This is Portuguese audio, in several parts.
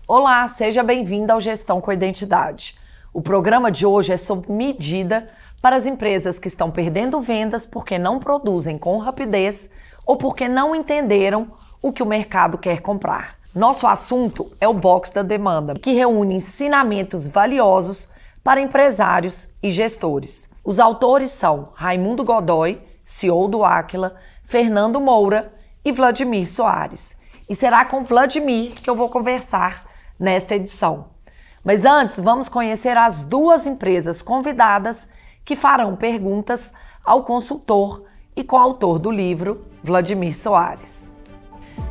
Olá, seja bem-vindo ao Gestão com Identidade. O programa de hoje é sob medida para as empresas que estão perdendo vendas porque não produzem com rapidez ou porque não entenderam o que o mercado quer comprar. Nosso assunto é o Box da Demanda, que reúne ensinamentos valiosos para empresários e gestores. Os autores são Raimundo Godoy, CEO do Aquila, Fernando Moura e Vladimir Soares. E será com Vladimir que eu vou conversar nesta edição. Mas antes, vamos conhecer as duas empresas convidadas que farão perguntas ao consultor e coautor do livro, Vladimir Soares.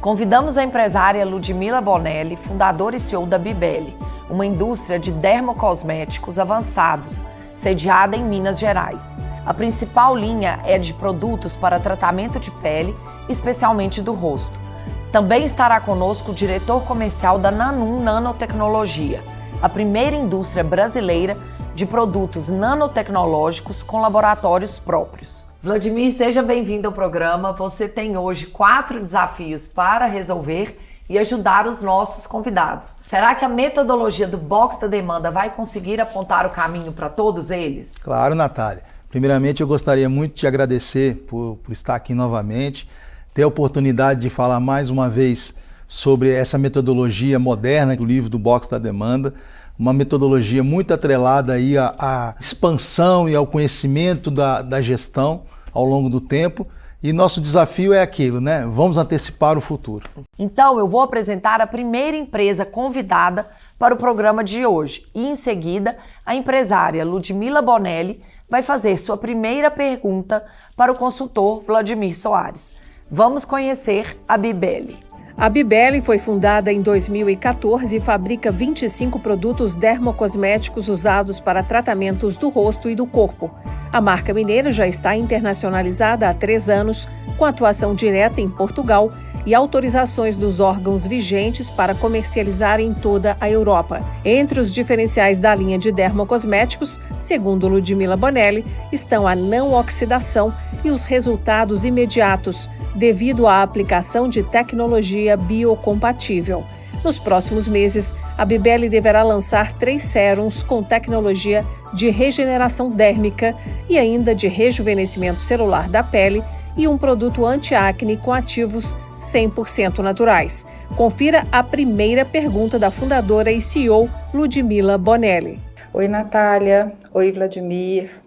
Convidamos a empresária Ludmila Bonelli, fundadora e CEO da Bibele, uma indústria de dermocosméticos avançados, sediada em Minas Gerais. A principal linha é de produtos para tratamento de pele, especialmente do rosto. Também estará conosco o diretor comercial da Nanum Nanotecnologia, a primeira indústria brasileira de produtos nanotecnológicos com laboratórios próprios. Vladimir, seja bem-vindo ao programa. Você tem hoje 4 desafios para resolver e ajudar os nossos convidados. Será que a metodologia do Box da Demanda vai conseguir apontar o caminho para todos eles? Claro, Natália. Primeiramente, eu gostaria muito de te agradecer por estar aqui novamente, ter a oportunidade de falar mais uma vez sobre essa metodologia moderna do livro do Box da Demanda, uma metodologia muito atrelada aí à expansão e ao conhecimento da gestão ao longo do tempo. E nosso desafio é aquilo, né? Vamos antecipar o futuro. Então, eu vou apresentar a primeira empresa convidada para o programa de hoje. E, em seguida, a empresária Ludmila Bonelli vai fazer sua primeira pergunta para o consultor Vladimir Soares. Vamos conhecer a Bibele. A Bibele foi fundada em 2014 e fabrica 25 produtos dermocosméticos usados para tratamentos do rosto e do corpo. A marca mineira já está internacionalizada há 3 anos, com atuação direta em Portugal e autorizações dos órgãos vigentes para comercializar em toda a Europa. Entre os diferenciais da linha de dermocosméticos, segundo Ludmila Bonelli, estão a não oxidação e os resultados imediatos, devido à aplicação de tecnologia biocompatível. Nos próximos meses, a Bibele deverá lançar 3 sérums com tecnologia de regeneração dérmica e ainda de rejuvenescimento celular da pele e um produto anti-acne com ativos 100% naturais. Confira a primeira pergunta da fundadora e CEO Ludmila Bonelli. Oi, Natália. Oi, Vladimir.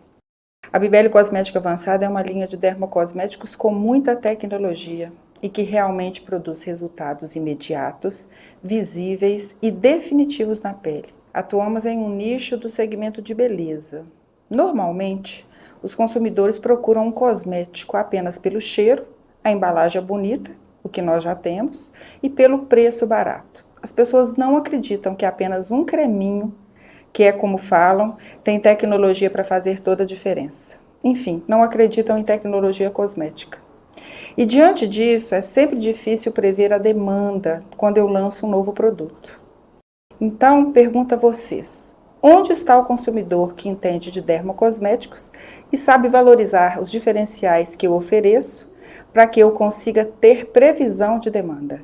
A Bibele Cosmética Avançada é uma linha de dermocosméticos com muita tecnologia e que realmente produz resultados imediatos, visíveis e definitivos na pele. Atuamos em um nicho do segmento de beleza. Normalmente, os consumidores procuram um cosmético apenas pelo cheiro, a embalagem é bonita, o que nós já temos, e pelo preço barato. As pessoas não acreditam que apenas um creminho, que é como falam, tem tecnologia para fazer toda a diferença. Enfim, não acreditam em tecnologia cosmética. E diante disso, é sempre difícil prever a demanda quando eu lanço um novo produto. Então, pergunto a vocês, onde está o consumidor que entende de dermocosméticos e sabe valorizar os diferenciais que eu ofereço para que eu consiga ter previsão de demanda?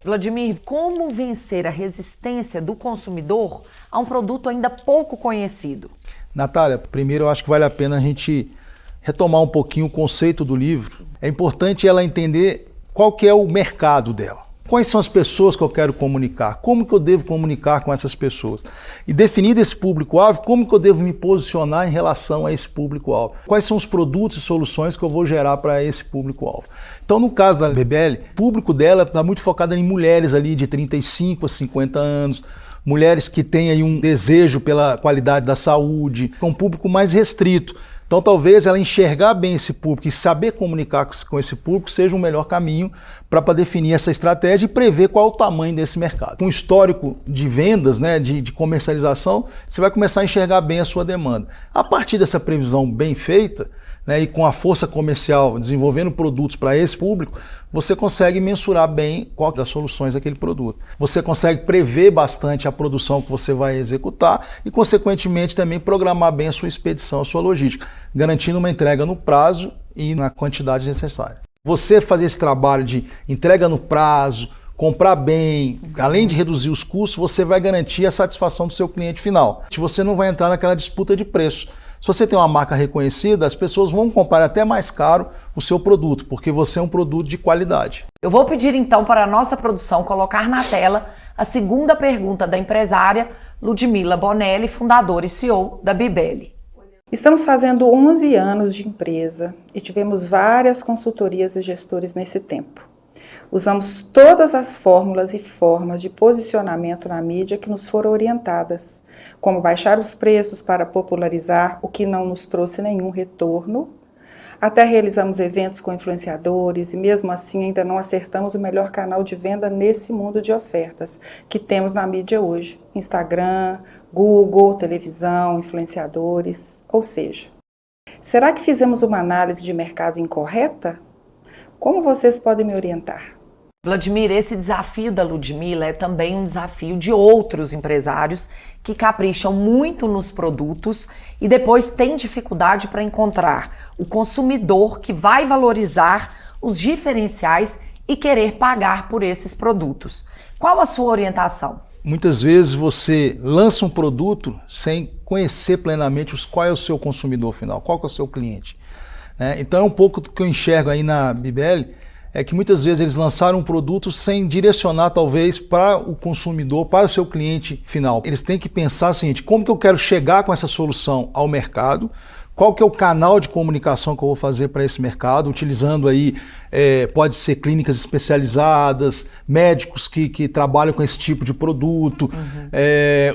Vladimir, como vencer a resistência do consumidor a um produto ainda pouco conhecido? Natália, primeiro eu acho que vale a pena a gente retomar um pouquinho o conceito do livro. É importante ela entender qual que é o mercado dela. Quais são as pessoas que eu quero comunicar? Como que eu devo comunicar com essas pessoas? E definido esse público-alvo, como que eu devo me posicionar em relação a esse público-alvo? Quais são os produtos e soluções que eu vou gerar para esse público-alvo? Então, no caso da Bibele, o público dela está muito focado em mulheres ali de 35 a 50 anos, mulheres que têm aí um desejo pela qualidade da saúde, um público mais restrito. Então, talvez ela enxergar bem esse público e saber comunicar com esse público seja um melhor caminho para definir essa estratégia e prever qual é o tamanho desse mercado. Com o histórico de vendas, né, de comercialização, você vai começar a enxergar bem a sua demanda. A partir dessa previsão bem feita, né, e com a força comercial desenvolvendo produtos para esse público, você consegue mensurar bem qual das soluções daquele produto. Você consegue prever bastante a produção que você vai executar e, consequentemente, também programar bem a sua expedição, a sua logística, garantindo uma entrega no prazo e na quantidade necessária. Você fazer esse trabalho de entrega no prazo, comprar bem, além de reduzir os custos, você vai garantir a satisfação do seu cliente final. Você não vai entrar naquela disputa de preço. Se você tem uma marca reconhecida, as pessoas vão comprar até mais caro o seu produto, porque você é um produto de qualidade. Eu vou pedir então para a nossa produção colocar na tela a segunda pergunta da empresária Ludmila Bonelli, fundadora e CEO da Bibeli. Estamos fazendo 11 anos de empresa e tivemos várias consultorias e gestores nesse tempo. Usamos todas as fórmulas e formas de posicionamento na mídia que nos foram orientadas, como baixar os preços para popularizar o que não nos trouxe nenhum retorno. Até realizamos eventos com influenciadores e mesmo assim ainda não acertamos o melhor canal de venda nesse mundo de ofertas que temos na mídia hoje. Instagram, Google, televisão, influenciadores, ou seja, será que fizemos uma análise de mercado incorreta? Como vocês podem me orientar? Vladimir, esse desafio da Ludmila é também um desafio de outros empresários que capricham muito nos produtos e depois têm dificuldade para encontrar o consumidor que vai valorizar os diferenciais e querer pagar por esses produtos. Qual a sua orientação? Muitas vezes você lança um produto sem conhecer plenamente qual é o seu consumidor final, qual que é o seu cliente. Então é um pouco do que eu enxergo aí na Bibeli, é que muitas vezes eles lançaram um produto sem direcionar talvez para o consumidor, para o seu cliente final. Eles têm que pensar o seguinte: como que eu quero chegar com essa solução ao mercado? Qual que é o canal de comunicação que eu vou fazer para esse mercado, utilizando aí, pode ser clínicas especializadas, médicos que trabalham com esse tipo de produto,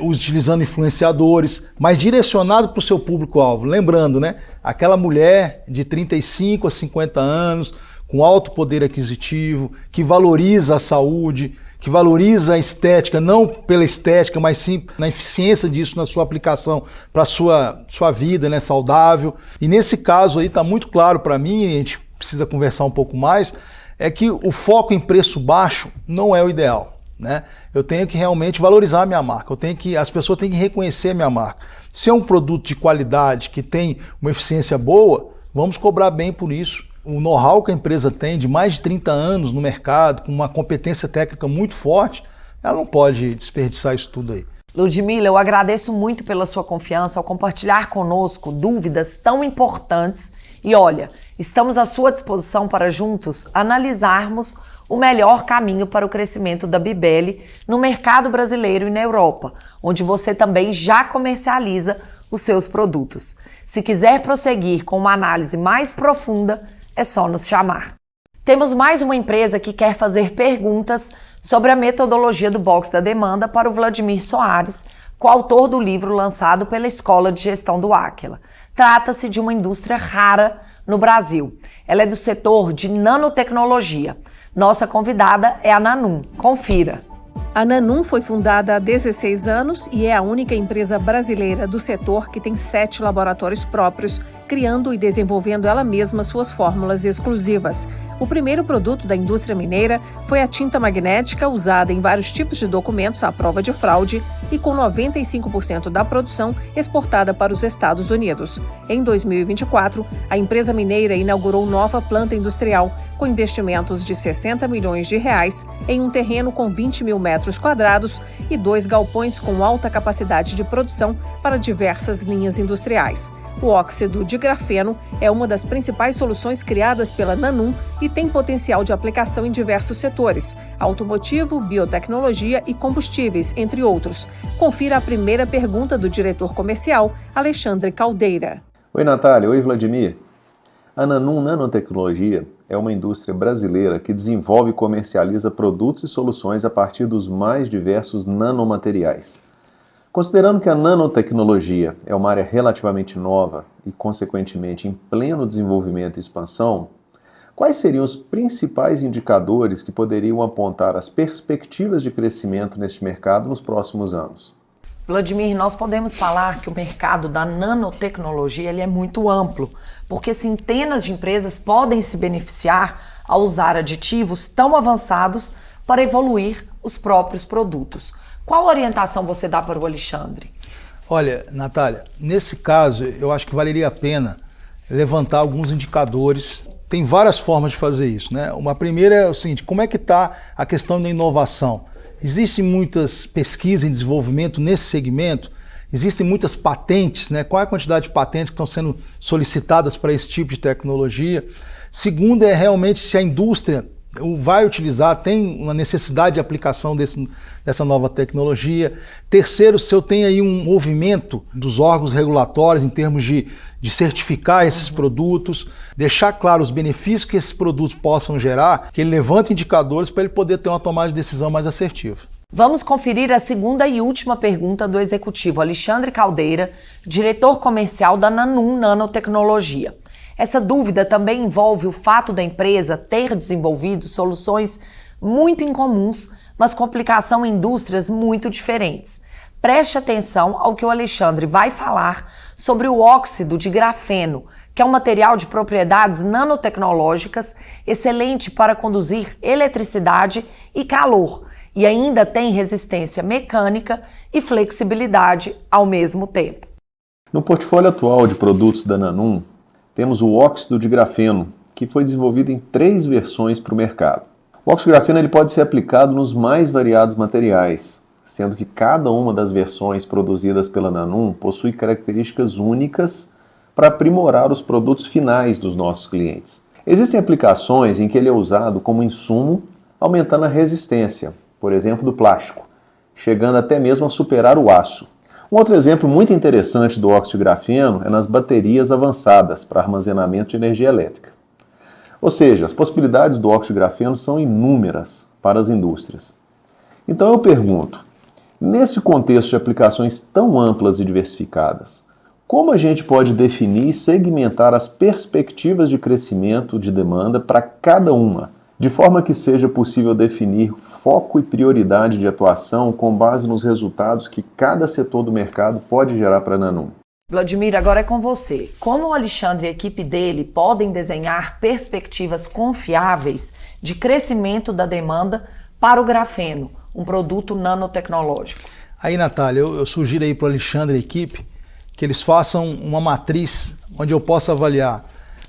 utilizando influenciadores, mas direcionado para o seu público-alvo. Lembrando, né, aquela mulher de 35 a 50 anos, com alto poder aquisitivo, que valoriza a saúde, que valoriza a estética, não pela estética, mas sim na eficiência disso na sua aplicação para a sua vida, né, saudável. E nesse caso aí está muito claro para mim, a gente precisa conversar um pouco mais, é que o foco em preço baixo não é o ideal, né? Eu tenho que realmente valorizar a minha marca, as pessoas têm que reconhecer a minha marca. Se é um produto de qualidade, que tem uma eficiência boa, vamos cobrar bem por isso. O know-how que a empresa tem de mais de 30 anos no mercado, com uma competência técnica muito forte, ela não pode desperdiçar isso tudo aí. Ludmila, eu agradeço muito pela sua confiança ao compartilhar conosco dúvidas tão importantes e olha, estamos à sua disposição para juntos analisarmos o melhor caminho para o crescimento da Bibeli no mercado brasileiro e na Europa, onde você também já comercializa os seus produtos. Se quiser prosseguir com uma análise mais profunda, é só nos chamar. Temos mais uma empresa que quer fazer perguntas sobre a metodologia do box da demanda para o Vladimir Soares, coautor do livro lançado pela Escola de Gestão do Aquila. Trata-se de uma indústria rara no Brasil. Ela é do setor de nanotecnologia. Nossa convidada é a Nanum. Confira. A Nanum foi fundada há 16 anos e é a única empresa brasileira do setor que tem 7 laboratórios próprios, criando e desenvolvendo ela mesma suas fórmulas exclusivas. O primeiro produto da indústria mineira foi a tinta magnética, usada em vários tipos de documentos à prova de fraude e com 95% da produção exportada para os Estados Unidos. Em 2024, a empresa mineira inaugurou nova planta industrial, com investimentos de 60 milhões de reais em um terreno com 20 mil metros quadrados e 2 galpões com alta capacidade de produção para diversas linhas industriais. O óxido de grafeno é uma das principais soluções criadas pela Nanum e tem potencial de aplicação em diversos setores: automotivo, biotecnologia e combustíveis, entre outros. Confira a primeira pergunta do diretor comercial, Alexandre Caldeira. Oi, Natália. Oi, Vladimir. A Nanum Nanotecnologia é uma indústria brasileira que desenvolve e comercializa produtos e soluções a partir dos mais diversos nanomateriais. Considerando que a nanotecnologia é uma área relativamente nova e, consequentemente, em pleno desenvolvimento e expansão, quais seriam os principais indicadores que poderiam apontar as perspectivas de crescimento neste mercado nos próximos anos? Vladimir, nós podemos falar que o mercado da nanotecnologia ele é muito amplo, porque centenas de empresas podem se beneficiar ao usar aditivos tão avançados para evoluir os próprios produtos. Qual orientação você dá para o Alexandre? Olha, Natália, nesse caso eu acho que valeria a pena levantar alguns indicadores tem várias formas de fazer isso, né? Uma primeira é o seguinte, como é que está a questão da inovação? Existem muitas pesquisas em desenvolvimento nesse segmento, existem muitas patentes, né? Qual é a quantidade de patentes que estão sendo solicitadas para esse tipo de tecnologia? Segundo é realmente se a indústria vai utilizar, tem uma necessidade de aplicação dessa nova tecnologia. Terceiro, se eu tenho aí um movimento dos órgãos regulatórios em termos de certificar esses produtos, deixar claro os benefícios que esses produtos possam gerar, que ele levanta indicadores para ele poder ter uma tomada de decisão mais assertiva. Vamos conferir a segunda e última pergunta do executivo Alexandre Caldeira, diretor comercial da Nanum Nanotecnologia. Essa dúvida também envolve o fato da empresa ter desenvolvido soluções muito incomuns, mas com aplicação em indústrias muito diferentes. Preste atenção ao que o Alexandre vai falar sobre o óxido de grafeno, que é um material de propriedades nanotecnológicas excelente para conduzir eletricidade e calor, e ainda tem resistência mecânica e flexibilidade ao mesmo tempo. No portfólio atual de produtos da Nanum, temos o óxido de grafeno, que foi desenvolvido em 3 versões para o mercado. O óxido de grafeno ele pode ser aplicado nos mais variados materiais, sendo que cada uma das versões produzidas pela Nanum possui características únicas para aprimorar os produtos finais dos nossos clientes. Existem aplicações em que ele é usado como insumo, aumentando a resistência, por exemplo, do plástico, chegando até mesmo a superar o aço. Um outro exemplo muito interessante do óxido de grafeno é nas baterias avançadas para armazenamento de energia elétrica. Ou seja, as possibilidades do óxido de grafeno são inúmeras para as indústrias. Então eu pergunto, nesse contexto de aplicações tão amplas e diversificadas, como a gente pode definir e segmentar as perspectivas de crescimento de demanda para cada uma, de forma que seja possível definir foco e prioridade de atuação com base nos resultados que cada setor do mercado pode gerar para a Nanum? Vladimir, agora é com você. Como o Alexandre e a equipe dele podem desenhar perspectivas confiáveis de crescimento da demanda para o grafeno, um produto nanotecnológico? Aí, Natália, eu sugiro aí para o Alexandre e a equipe que eles façam uma matriz onde eu possa avaliar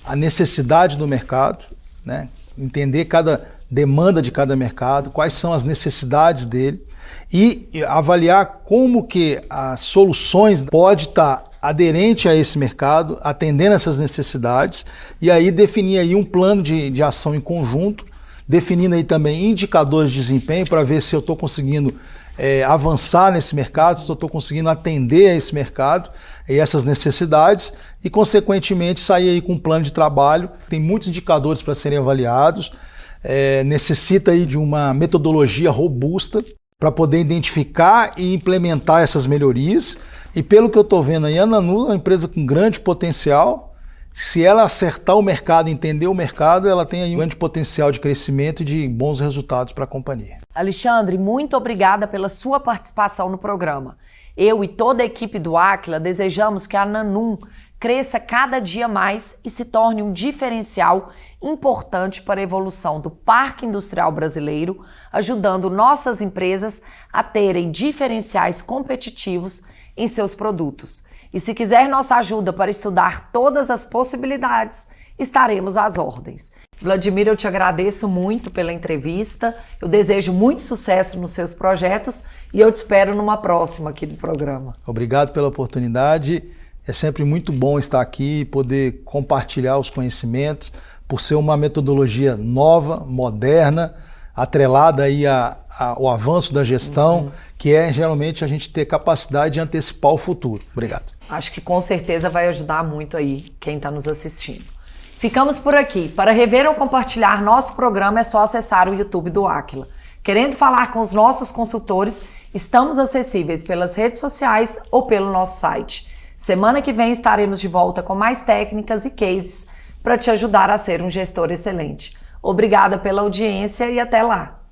a necessidade do mercado, né? Entender cada demanda de cada mercado, quais são as necessidades dele e avaliar como que as soluções pode estar aderente a esse mercado, atendendo essas necessidades e aí definir aí um plano de ação em conjunto, definindo aí também indicadores de desempenho para ver se eu estou conseguindo avançar nesse mercado, se eu estou conseguindo atender a esse mercado e essas necessidades e, consequentemente, sair aí com um plano de trabalho. Tem muitos indicadores para serem avaliados, necessita aí de uma metodologia robusta para poder identificar e implementar essas melhorias. E pelo que eu estou vendo aí, a Nanum é uma empresa com grande potencial. Se ela acertar o mercado, entender o mercado, ela tem aí um grande potencial de crescimento e de bons resultados para a companhia. Alexandre, muito obrigada pela sua participação no programa. Eu e toda a equipe do Aquila desejamos que a Nanum cresça cada dia mais e se torne um diferencial importante para a evolução do parque industrial brasileiro, ajudando nossas empresas a terem diferenciais competitivos em seus produtos. E se quiser nossa ajuda para estudar todas as possibilidades, estaremos às ordens. Vladimir, eu te agradeço muito pela entrevista, eu desejo muito sucesso nos seus projetos e eu te espero numa próxima aqui do programa. Obrigado pela oportunidade, é sempre muito bom estar aqui e poder compartilhar os conhecimentos, por ser uma metodologia nova, moderna, atrelada aí ao avanço da gestão, que é geralmente a gente ter capacidade de antecipar o futuro. Obrigado. Acho que com certeza vai ajudar muito aí quem está nos assistindo. Ficamos por aqui. Para rever ou compartilhar nosso programa é só acessar o YouTube do Aquila. Querendo falar com os nossos consultores, estamos acessíveis pelas redes sociais ou pelo nosso site. Semana que vem estaremos de volta com mais técnicas e cases para te ajudar a ser um gestor excelente. Obrigada pela audiência e até lá!